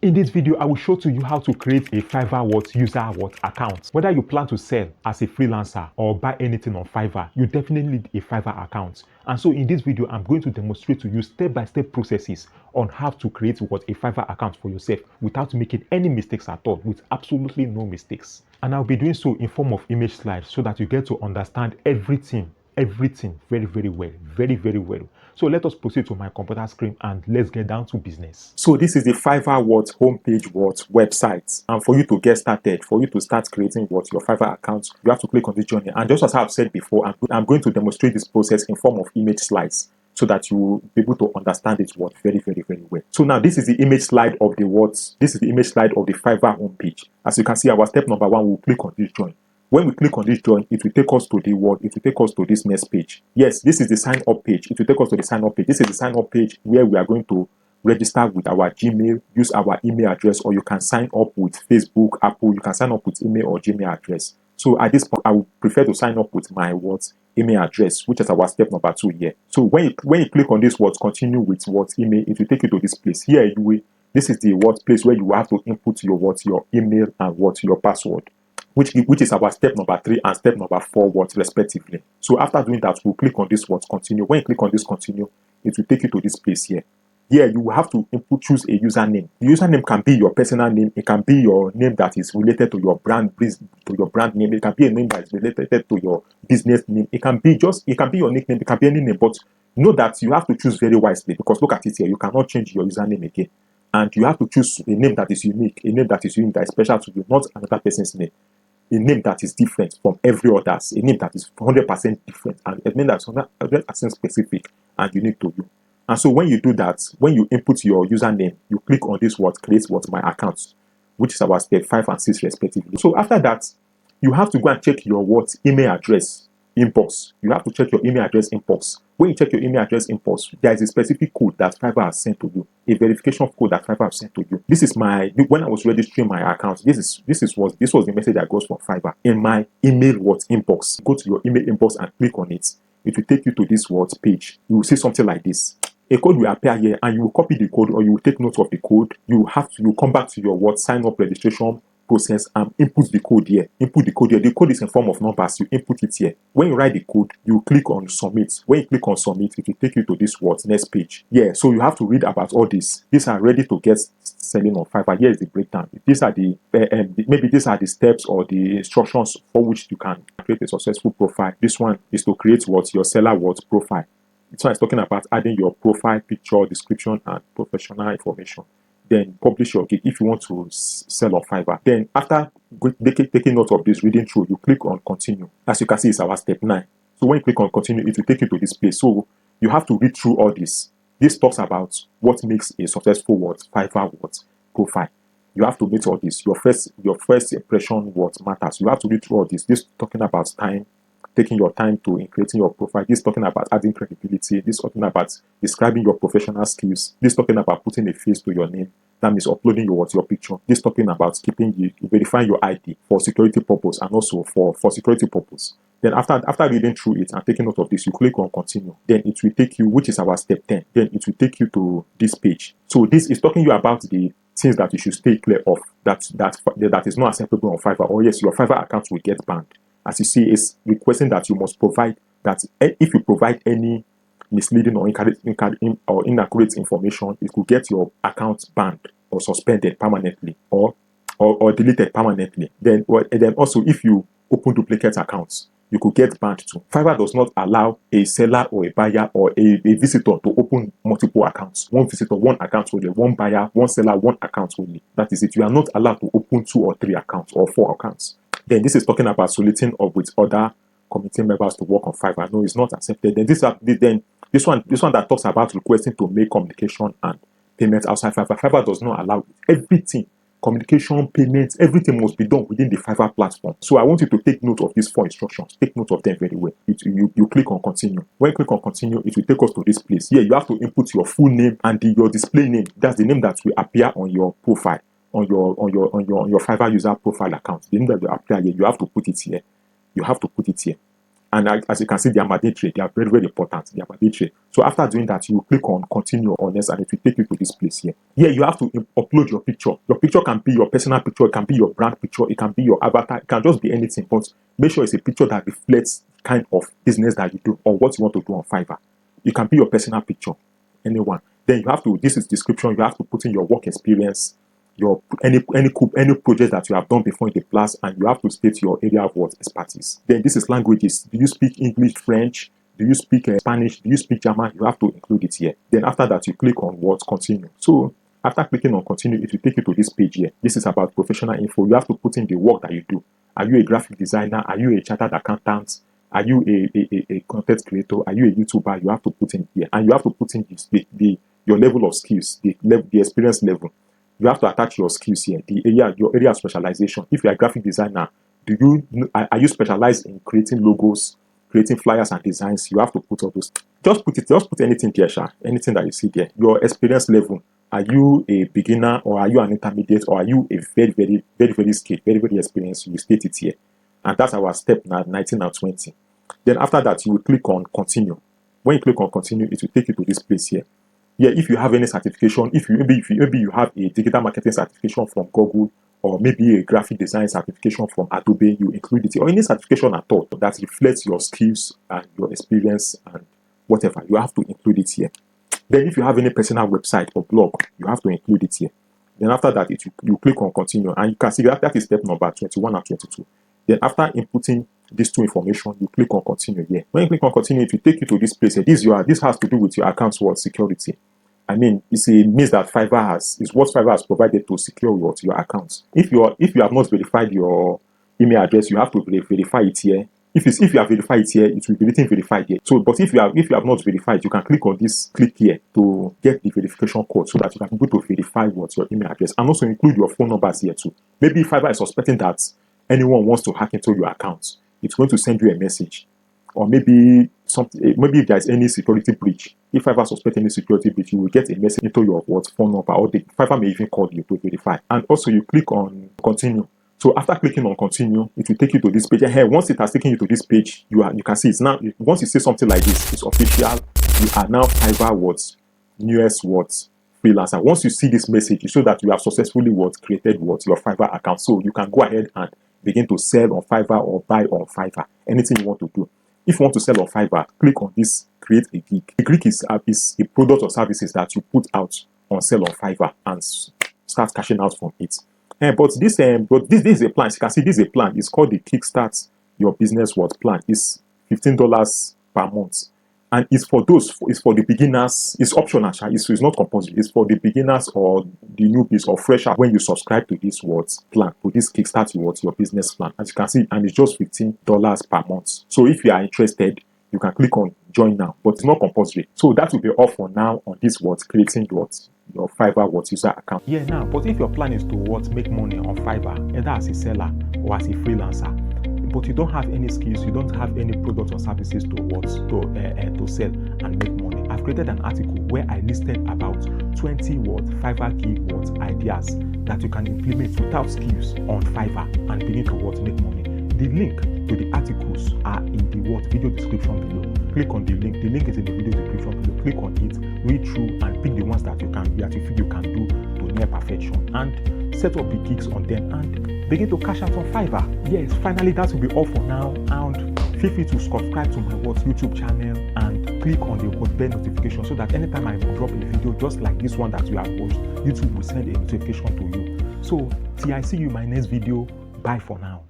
In this video, I will show to you how to create a Fiverr user account. Whether you plan to sell as a freelancer or buy anything on Fiverr, you definitely need a Fiverr account. And so in this video, I'm going to demonstrate to you step-by-step processes on how to create a Fiverr account for yourself without making any mistakes at all, with absolutely no mistakes. And I'll be doing so in form of image slides so that you get to understand everything very well. So let us proceed to my computer screen and let's get down to business. So this is the Fiverr homepage website. And for you to get started, for you to start creating your Fiverr account, you have to click on this journey. And just as I've said before, I'm going to demonstrate this process in form of image slides so that you will be able to understand it very well. So now this is the image slide of this is the image slide of the Fiverr homepage. As you can see, our step number 1, we'll click on this join. When we click on this join, it will take us to it will take us to this next page. Yes, this is the sign up page. It will take us to the sign up page. This is the sign up page where we are going to register with our Gmail, use our email address, or you can sign up with Facebook, Apple. You can sign up with email or Gmail address. So at this point, I would prefer to sign up with my email address, which is our step number 2 here. So when you click on this continue with email, it will take you to this place. Here this is the place where you have to input your email and your password, which is our step number 3 and step number 4 respectively. So after doing that, we'll click on this continue. When you click on this continue, it will take you to this place here. Here you will have to choose a username. The username can be your personal name. It can be your name that is related to your brand name. It can be a name that is related to your business name. It can be your nickname. It can be any name. But know that you have to choose very wisely, because look at it here. You cannot change your username again, and you have to choose a name that is unique, that is special to you, not another person's name. A name that is different from every others, a name that is 100% different, and a name that's 100% specific and unique to you. And so when you do that, when you input your username, you click on this create my account, which is our step 5 and 6 respectively. So after that, you have to go and check your email address inbox. You have to check your email address inbox. When you check your email address inbox, there is a specific code that Fiverr has sent to you, a verification code that Fiverr has sent to you. This is when I was registering my account, this was the message that goes from Fiverr in my email inbox. Go to your email inbox and click on it. It will take you to this page. You will see something like this. A code will appear here, and you will copy the code, or you will take note of the code. You come back to your sign up registration process and input the code here. Input the code here. The code is in form of numbers. You input it here. When you write the code, you click on submit. When you click on submit, it will take you to this next page. Yeah, so you have to read about all this. These are ready to get selling on Fiverr. Here is the breakdown. These are maybe these are the steps or the instructions for which you can create a successful profile. This one is to create your seller profile. This one is talking about adding your profile picture, description, and professional information. Then publish your gig if you want to sell on Fiverr. Then after taking note of this, reading through, you click on continue. As you can see, it's our step 9. So when you click on continue, it will take you to this place. So you have to read through all this. This talks about what makes a successful Fiverr profile. You have to meet all this. Your first impression matters. You have to read through all this. This talking about time, taking your time in creating your profile. This talking about adding credibility. This talking about describing your professional skills. This talking about putting a face to your name. That means uploading your picture. This talking about verifying your ID for security purpose, and also for security purpose. Then after reading through it and taking note of this, you click on continue. Then it will take you, which is our step 10. Then it will take you to this page. So this is talking you about the things that you should stay clear of, that is not acceptable on Fiverr, or yes, your Fiverr account will get banned. As you see, it's requesting that you must provide that if you provide any misleading or inaccurate information, it could get your account banned or suspended permanently or deleted permanently. Then also, if you open duplicate accounts, you could get banned too. Fiverr does not allow a seller or a buyer or a visitor to open multiple accounts. One visitor, one account only. One buyer, one seller, one account only. That is it. You are not allowed to open 2 or 3 accounts or 4 accounts. Then this is talking about soliciting up with other committee members to work on Fiverr. No, it's not accepted. Then this one that talks about requesting to make communication and payments outside Fiverr. Fiverr does not allow it. Everything, communication, payments, everything must be done within the Fiverr platform. So I want you to take note of these 4 instructions. Take note of them very well. You click on continue. When you click on continue, it will take us to this place. Here you have to input your full name and your display name. That's the name that will appear on your profile. On your Fiverr user profile account. The name that will appear here, you have to put it here. And as you can see, they are mandatory. They are very, very important. They are mandatory. So after doing that, you click on continue or next, and it will take you to this place here. Here, you have to upload your picture. Your picture can be your personal picture. It can be your brand picture. It can be your avatar. It can just be anything. But make sure it's a picture that reflects the kind of business that you do or what you want to do on Fiverr. It can be your personal picture, anyone. Then you have to, this is description. You have to put in your work experience, your any project that you have done before in the past, and you have to state your area of what expertise. Then this is languages. Do you speak English, French? Do you speak Spanish? Do you speak German? You have to include it here. Then after that, you click on what continue. So after clicking on continue, it will take you to this page here. This is about professional info. You have to put in the work that you do. Are you a graphic designer? Are you a chartered accountant? Are you a content creator? Are you a YouTuber? You have to put in here, and you have to put in your level of skills, the experience level. You have to attach your skills here, your area of specialization. If you're a graphic designer, are you specialized in creating logos, creating flyers and designs? You have to put all those. Just put anything there, anything that you see there. Your experience level. Are you a beginner, or are you an intermediate, or are you a very, very, very, very skilled, very, very experienced? You state it here. And that's our step now, 19 and 20. Then after that, you will click on continue. When you click on continue, it will take you to this place here. Yeah, if you have any certification, maybe you have a digital marketing certification from Google, or maybe a graphic design certification from Adobe, you include it, or any certification at all that reflects your skills and your experience and whatever, you have to include it here. Then if you have any personal website or blog, you have to include it here. Then after that, you click on continue, and you can see that is step number 21 and 22. Then after inputting these two information, you click on continue here. When you click on continue, it will take you to this place here. This has to do with your account's security. I mean, it means that what Fiverr has provided to secure your accounts. If you have not verified your email address, you have to verify it here. If you have verified it here, it will be written verified here. So, but if you have not verified, you can click here to get the verification code, so that you can be able to verify what's your email address, and also include your phone numbers here too. Maybe Fiverr is suspecting that anyone wants to hack into your account, it's going to send you a message. Or maybe if there is any security breach, if Fiverr suspects any security breach, you will get a message into your phone number, or Fiverr may even call you to verify. And also you click on continue. So after clicking on continue, it will take you to this page. And here, once it has taken you to this page, you can see it's now. Once you say something like this, it's official. You are now Fiverr newest freelancer. Once you see this message, you show that you have successfully created your Fiverr account. So you can go ahead and begin to sell on Fiverr or buy on Fiverr. Anything you want to do. If you want to sell on Fiverr, click on this create a gig. A gig is a product or services that you put out on sale on Fiverr and start cashing out from it. But this is a plan. As you can see, this is a plan. It's called the Kickstart Your Business plan. It's $15 per month. And it's for the beginners. It's optional. It's not compulsory. It's for the beginners or the newbies or fresher when you subscribe to this plan, to this Kickstart Your Business plan. As you can see, and it's just $15 per month. So if you are interested, you can click on join now, but it's not compulsory. So that will be all for now on this creating your Fiverr user account. Yeah, now, but if your plan is to make money on Fiverr, either as a seller or as a freelancer, but you don't have any skills, you don't have any products or services to sell and make money, I've created an article where I listed about 20 Fiverr gig ideas that you can implement without skills on Fiverr and begin to make money. The link to the articles are in the video description below. Click on the link. The link is in the video description below. Click on it, read through, and pick the ones that you feel you can do to near perfection, and set up the gigs on them and begin to cash out on Fiverr. Yes, finally, that will be all for now. And feel free to subscribe to my YouTube channel and click on the bell notification, so that anytime I drop a video just like this one that you have watched, YouTube will send a notification to you. So till I see you in my next video, bye for now.